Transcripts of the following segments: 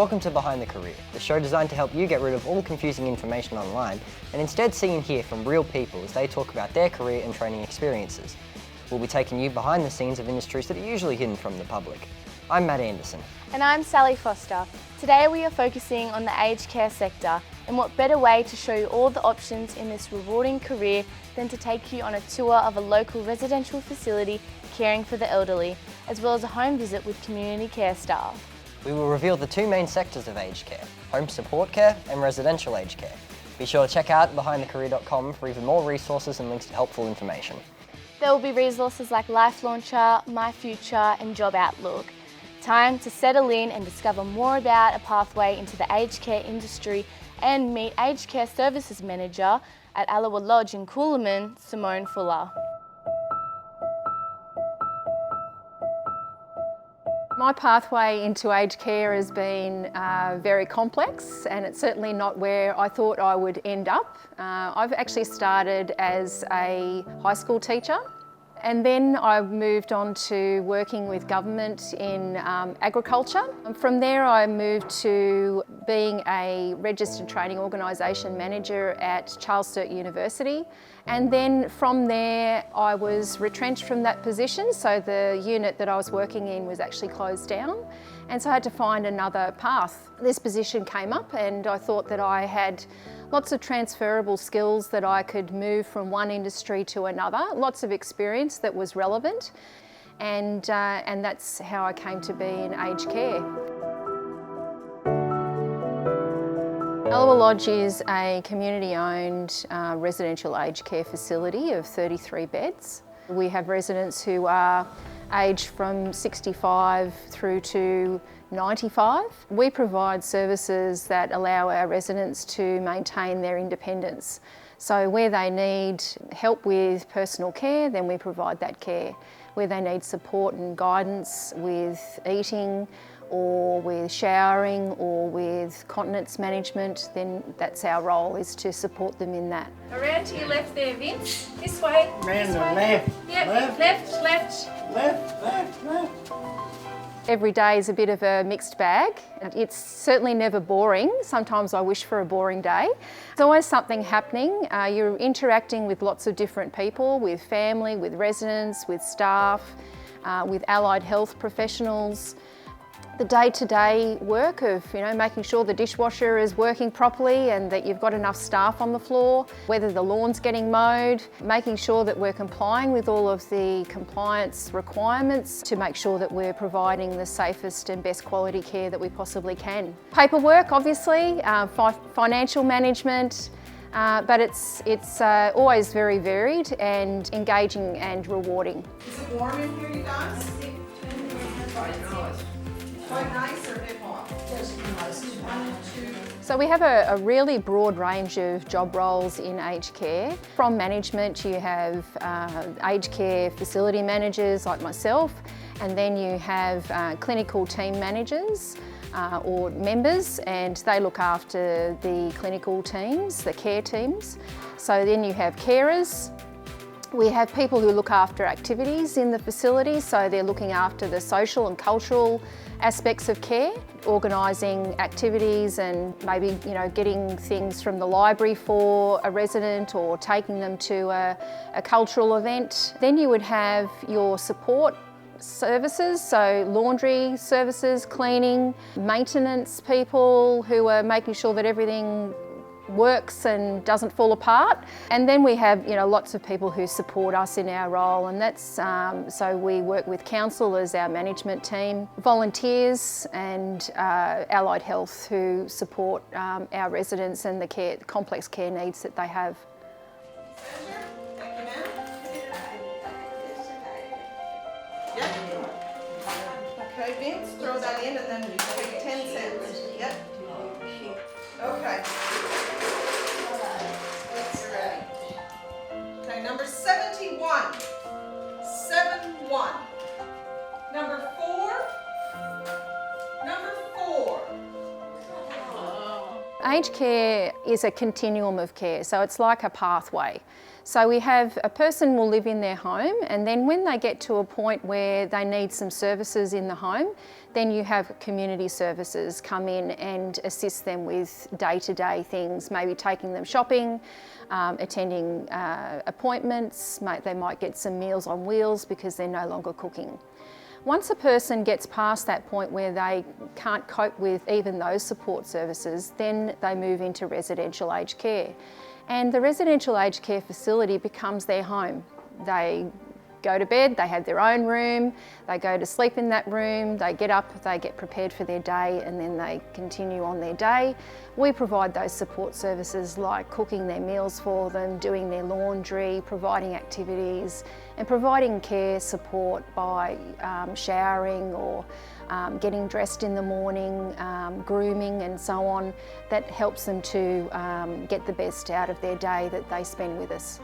Welcome to Behind the Career, the show designed to help you get rid of all confusing information online and instead see and hear from real people as they talk about their career and training experiences. We'll be taking you behind the scenes of industries that are usually hidden from the public. I'm Matt Anderson. And I'm Sally Foster. Today we are focusing on the aged care sector, and what better way to show you all the options in this rewarding career than to take you on a tour of a local residential facility caring for the elderly, as well as a home visit with community care staff. We will reveal the two main sectors of aged care, home support care and residential aged care. Be sure to check out behindthecareer.com for even more resources and links to helpful information. There will be resources like Life Launcher, My Future and Job Outlook. Time to settle in and discover more about a pathway into the aged care industry and meet Aged Care Services Manager at Allawa Lodge in Coolaman, Simone Fuller. My pathway into aged care has been very complex, and it's certainly not where I thought I would end up. I've actually started as a high school teacher, and then I moved on to working with government in agriculture. And from there I moved to being a registered training organisation manager at Charles Sturt University. And then from there I was retrenched from that position, so the unit that I was working in was actually closed down. And so I had to find another path. This position came up and I thought that I had lots of transferable skills that I could move from one industry to another, lots of experience that was relevant, and that's how I came to be in aged care. Allawa Lodge is a community-owned residential aged care facility of 33 beds. We have residents who are aged from 65 through to 95. We provide services that allow our residents to maintain their independence. So where they need help with personal care, then we provide that care. Where they need support and guidance with eating or with showering or with continence management, then that's our role, is to support them in that. Around to your left there, Vince. This way. Round this the way. left. Yep, Left. left. Left. Every day is a bit of a mixed bag. It's certainly never boring. Sometimes I wish for a boring day. There's always something happening. You're interacting with lots of different people, with family, with residents, with staff, with allied health professionals. The day-to-day work of making sure the dishwasher is working properly and that you've got enough staff on the floor, whether the lawn's getting mowed, making sure that we're complying with all of the compliance requirements to make sure that we're providing the safest and best quality care that we possibly can. Paperwork, obviously, financial management, but it's always very varied and engaging and rewarding. Is it warm in here, you guys? Quite nice or a bit hot? So we have a really broad range of job roles in aged care. From management you have aged care facility managers like myself, and then you have clinical team managers or members, and they look after the clinical teams, the care teams. So then you have carers. We have people who look after activities in the facility, so they're looking after the social and cultural aspects of care, organising activities and maybe getting things from the library for a resident or taking them to a cultural event. Then you would have your support services, so laundry services, cleaning, maintenance people who are making sure that everything works and doesn't fall apart. And then we have lots of people who support us in our role, and that's so we work with council as our management team, volunteers and allied health who support our residents and the complex care needs that they have. Thank you, ma'am. Yep. Okay, Vince, throw that in and then take 10 cents. Yep. Okay. You're ready. Okay, number 71. 71. Number 4. Number 4. Aged care is a continuum of care, so it's like a pathway. So we have a person will live in their home, and then when they get to a point where they need some services in the home, then you have community services come in and assist them with day-to-day things, maybe taking them shopping, attending appointments, they might get some meals on wheels because they're no longer cooking. Once a person gets past that point where they can't cope with even those support services, then they move into residential aged care. And the residential aged care facility becomes their home. They go to bed, they have their own room, they go to sleep in that room, they get up, they get prepared for their day, and then they continue on their day. We provide those support services like cooking their meals for them, doing their laundry, providing activities, and providing care support by showering or getting dressed in the morning, grooming and so on. That helps them to get the best out of their day that they spend with us.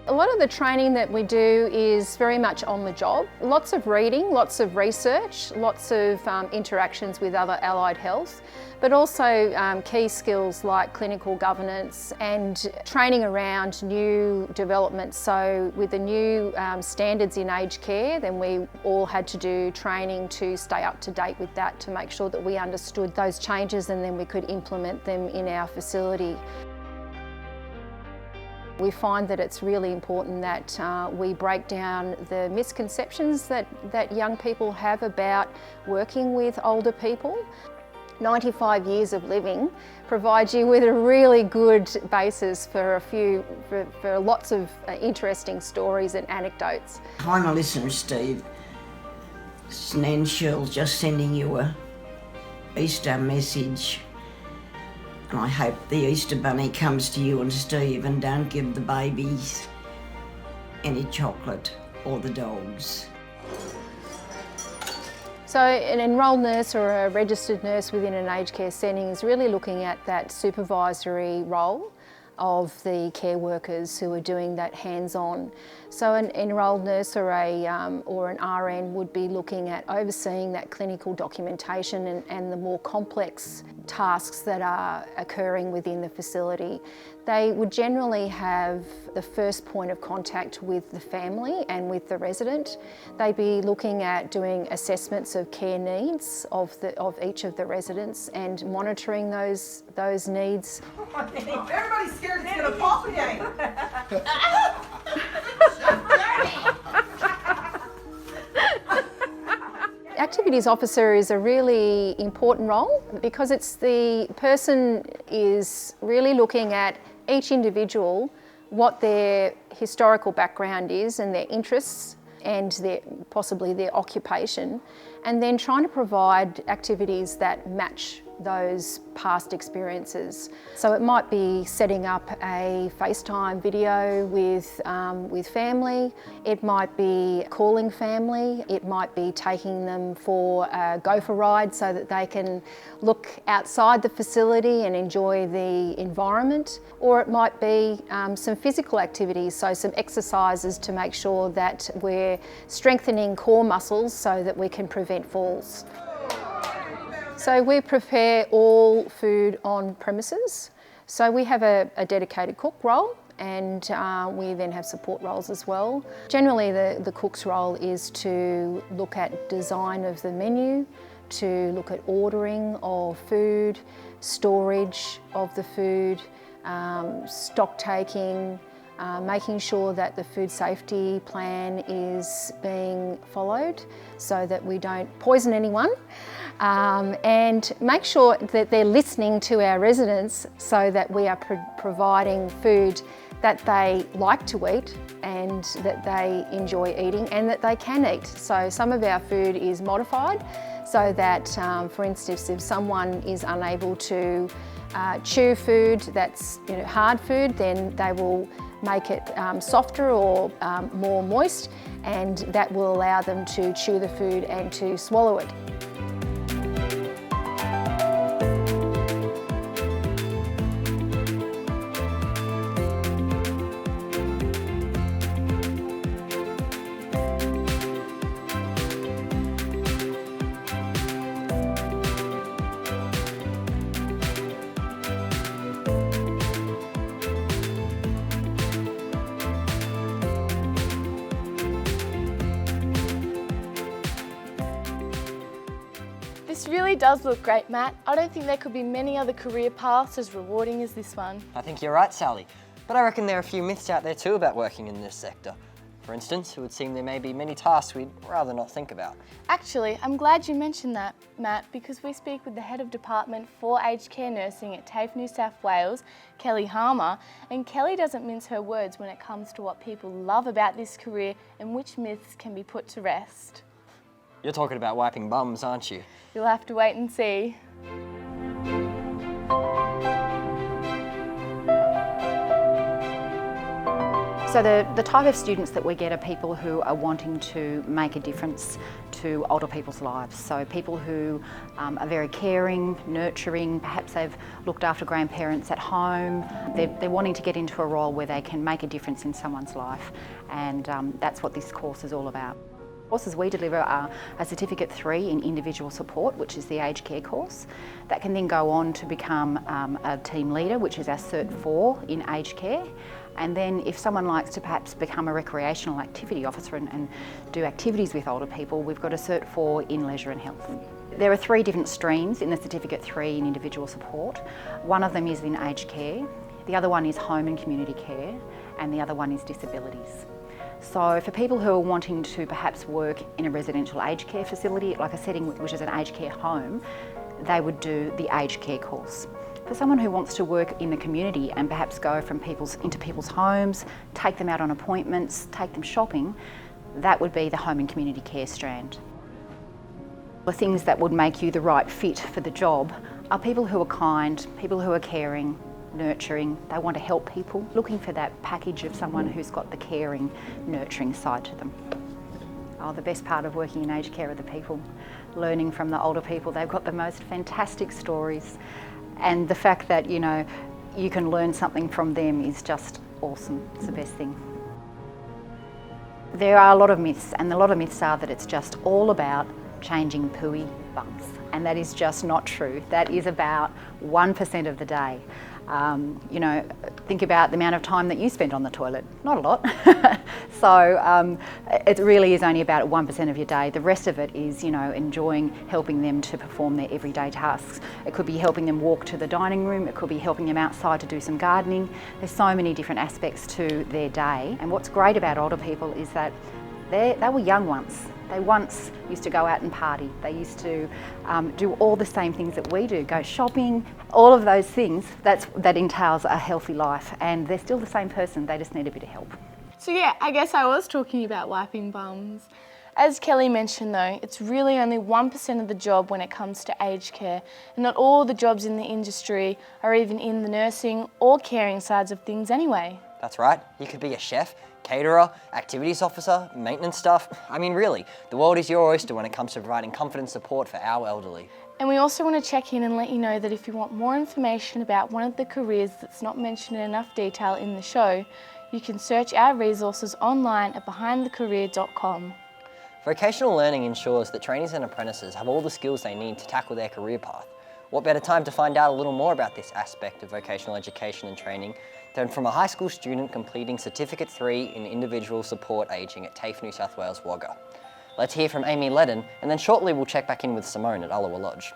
A lot of the training that we do is very much on the job. Lots of reading, lots of research, lots of interactions with other allied health, but also key skills like clinical governance and training around new developments. So with the new standards in aged care, then we all had to do training to stay up to date with that, to make sure that we understood those changes and then we could implement them in our facility. We find that it's really important that we break down the misconceptions that young people have about working with older people. 95 years of living provides you with a really good basis for lots of interesting stories and anecdotes. Hi Melissa and Steve, it's Nan Shirl just sending you a Easter message. And I hope the Easter Bunny comes to you and Steve, and don't give the babies any chocolate or the dogs. So an enrolled nurse or a registered nurse within an aged care setting is really looking at that supervisory role of the care workers who are doing that hands-on. So an enrolled nurse or an RN would be looking at overseeing that clinical documentation and the more complex tasks that are occurring within the facility. They would generally have the first point of contact with the family and with the resident. They'd be looking at doing assessments of care needs of each of the residents and monitoring those needs. Everybody's scared it's gonna pop again. Activities officer is a really important role because it's the person is really looking at each individual, what their historical background is and their interests and possibly their occupation, and then trying to provide activities that match those past experiences. So it might be setting up a FaceTime video with family, it might be calling family, it might be taking them for a gopher ride so that they can look outside the facility and enjoy the environment, or it might be some physical activities, so some exercises to make sure that we're strengthening core muscles so that we can prevent falls. So we prepare all food on premises. So we have a dedicated cook role, and we then have support roles as well. Generally the cook's role is to look at design of the menu, to look at ordering of food, storage of the food, stock taking, making sure that the food safety plan is being followed so that we don't poison anyone, and make sure that they're listening to our residents so that we are providing food that they like to eat and that they enjoy eating and that they can eat. So some of our food is modified so that, for instance, if someone is unable to chew food that's hard food, then they will make it softer or more moist, and that will allow them to chew the food and to swallow it. This really does look great, Matt. I don't think there could be many other career paths as rewarding as this one. I think you're right, Sally. But I reckon there are a few myths out there too about working in this sector. For instance, it would seem there may be many tasks we'd rather not think about. Actually, I'm glad you mentioned that, Matt, because we speak with the Head of Department for Aged Care Nursing at TAFE New South Wales, Kelly Harmer, and Kelly doesn't mince her words when it comes to what people love about this career and which myths can be put to rest. You're talking about wiping bums, aren't you? You'll have to wait and see. So the type of students that we get are people who are wanting to make a difference to older people's lives. So people who are very caring, nurturing, perhaps they've looked after grandparents at home. They're wanting to get into a role where they can make a difference in someone's life, and that's what this course is all about. Courses we deliver are a Certificate 3 in Individual Support, which is the aged care course. That can then go on to become a team leader, which is our Cert 4 in aged care. And then if someone likes to perhaps become a recreational activity officer and do activities with older people, we've got a Cert 4 in Leisure and Health. There are 3 different streams in the Certificate 3 in Individual Support. One of them is in aged care, the other one is home and community care, and the other one is disabilities. So for people who are wanting to perhaps work in a residential aged care facility, like a setting which is an aged care home, they would do the aged care course. For someone who wants to work in the community and perhaps go from into people's homes, take them out on appointments, take them shopping, that would be the home and community care strand. The things that would make you the right fit for the job are people who are kind, people who are caring, nurturing, they want to help people, looking for that package of someone who's got the caring, nurturing side to them. Oh, the best part of working in aged care are the people. Learning from the older people, they've got the most fantastic stories, and the fact that, you know, you can learn something from them is just awesome. It's the best thing. There are a lot of myths, and a lot of myths are that it's just all about changing pooey bums, and that is just not true. That is about 1% of the day. You know, think about the amount of time that you spend on the toilet. Not a lot. So it really is only about 1% of your day. The rest of it is, you know, enjoying helping them to perform their everyday tasks. It could be helping them walk to the dining room. It could be helping them outside to do some gardening. There's so many different aspects to their day. And what's great about older people is that they were young once. They once used to go out and party. They used to do all the same things that we do, go shopping, all of those things. That entails a healthy life, and they're still the same person, they just need a bit of help. So yeah, I guess I was talking about wiping bums. As Kelly mentioned though, it's really only 1% of the job when it comes to aged care, and not all the jobs in the industry are even in the nursing or caring sides of things anyway. That's right, you could be a chef, caterer, activities officer, maintenance staff. I mean really, the world is your oyster when it comes to providing comfort and support for our elderly. And we also want to check in and let you know that if you want more information about one of the careers that's not mentioned in enough detail in the show, you can search our resources online at behindthecareer.com. Vocational learning ensures that trainees and apprentices have all the skills they need to tackle their career path. What better time to find out a little more about this aspect of vocational education and training than from a high school student completing Certificate 3 in Individual Support Ageing at TAFE New South Wales Wagga. Let's hear from Amy Ledden, and then shortly we'll check back in with Simone at Ullowa Lodge.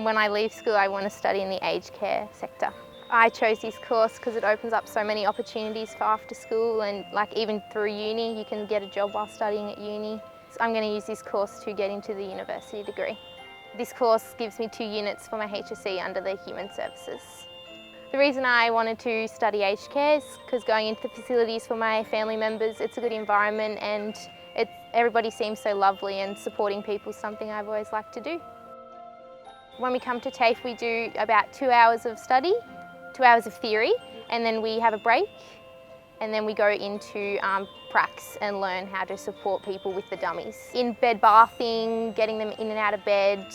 When I leave school, I want to study in the aged care sector. I chose this course because it opens up so many opportunities for after school, and like even through uni, you can get a job while studying at uni. So I'm going to use this course to get into the university degree. This course gives me 2 units for my HSC under the Human Services. The reason I wanted to study aged care is because going into the facilities for my family members, it's a good environment, and everybody seems so lovely, and supporting people is something I've always liked to do. When we come to TAFE, we do about 2 hours of study, 2 hours of theory, and then we have a break, and then we go into pracs and learn how to support people with the dummies. In bed bathing, getting them in and out of bed,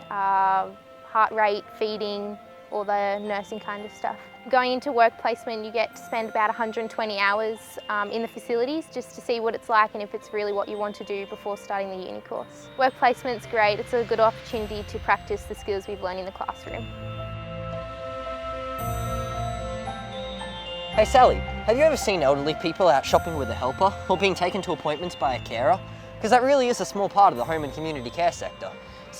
heart rate, feeding, all the nursing kind of stuff. Going into work placement, you get to spend about 120 hours in the facilities just to see what it's like and if it's really what you want to do before starting the uni course. Work placement's great. It's a good opportunity to practice the skills we've learned in the classroom. Hey Sally, have you ever seen elderly people out shopping with a helper or being taken to appointments by a carer? Because that really is a small part of the home and community care sector.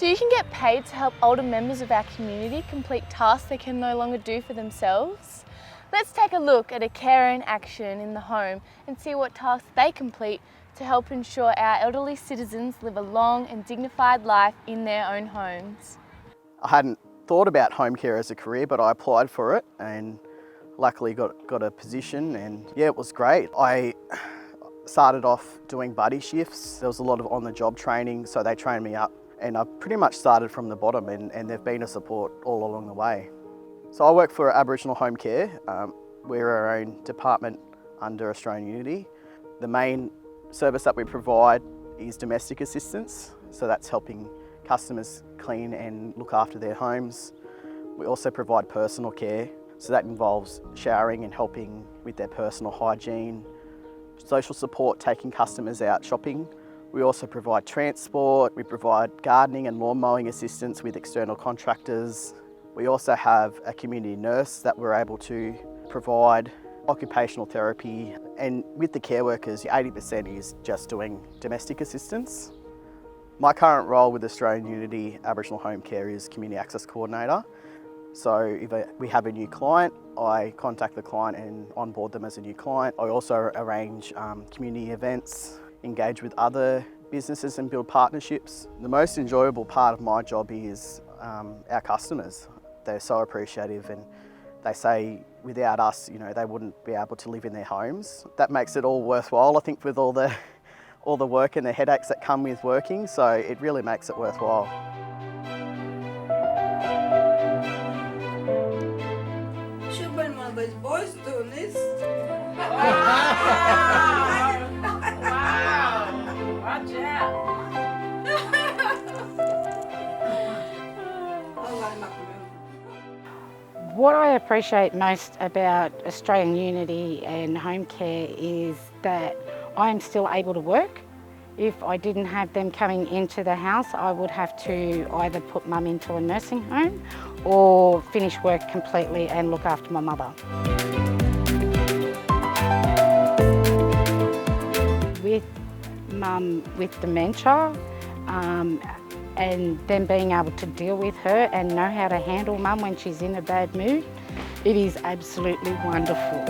So you can get paid to help older members of our community complete tasks they can no longer do for themselves. Let's take a look at a carer in action in the home and see what tasks they complete to help ensure our elderly citizens live a long and dignified life in their own homes. I hadn't thought about home care as a career, but I applied for it and luckily got a position, and yeah, it was great. I started off doing buddy shifts. There was a lot of on-the-job training, so they trained me up, and I pretty much started from the bottom, and they've been a support all along the way. So I work for Aboriginal Home Care. We're our own department under Australian Unity. The main service that we provide is domestic assistance, so that's helping customers clean and look after their homes. We also provide personal care, so that involves showering and helping with their personal hygiene, social support, taking customers out shopping. We also provide transport, we provide gardening and lawn mowing assistance with external contractors. We also have a community nurse that we're able to provide occupational therapy, and with the care workers, 80% is just doing domestic assistance. My current role with Australian Unity Aboriginal Home Care is Community Access Coordinator. So if we have a new client, I contact the client and onboard them as a new client. I also arrange community events, engage with other businesses and build partnerships. The most enjoyable part of my job is our customers. They're so appreciative, and they say without us, they wouldn't be able to live in their homes. That makes it all worthwhile, I think, with all the work and the headaches that come with working, so it really makes it worthwhile. Should be one of those boys doing this. Wow! Watch out! What I appreciate most about Australian Unity and home care is that I'm still able to work. If I didn't have them coming into the house, I would have to either put mum into a nursing home or finish work completely and look after my mother. With mum with dementia, and then being able to deal with her and know how to handle mum when she's in a bad mood, it is absolutely wonderful.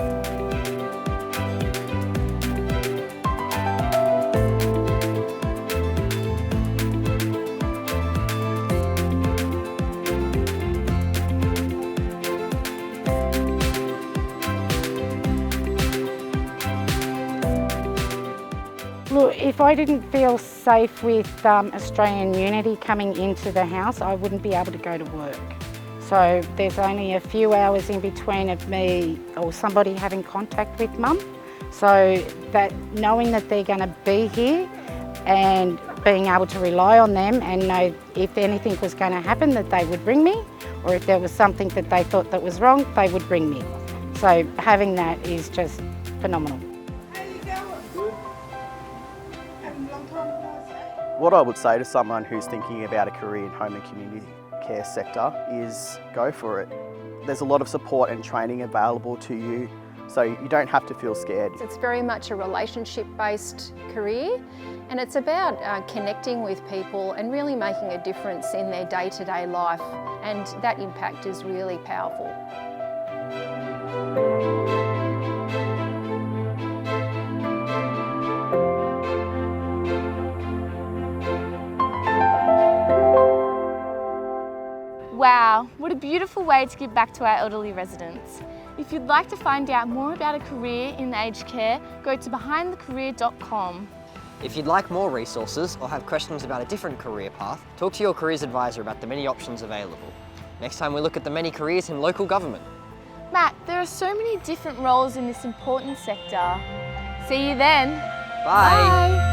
Look, if I didn't feel safe with Australian Unity coming into the house, I wouldn't be able to go to work. So there's only a few hours in between of me or somebody having contact with mum. So that knowing that they're going to be here and being able to rely on them and know if anything was going to happen that they would ring me, or if there was something that they thought that was wrong, they would ring me. So having that is just phenomenal. What I would say to someone who's thinking about a career in home and community care sector is go for it. There's a lot of support and training available to you, so you don't have to feel scared. It's very much a relationship-based career, and it's about connecting with people and really making a difference in their day-to-day life, and that impact is really powerful. Wow, what a beautiful way to give back to our elderly residents. If you'd like to find out more about a career in aged care, go to behindthecareer.com. If you'd like more resources or have questions about a different career path, talk to your careers advisor about the many options available. Next time we look at the many careers in local government. Matt, there are so many different roles in this important sector. See you then. Bye. Bye.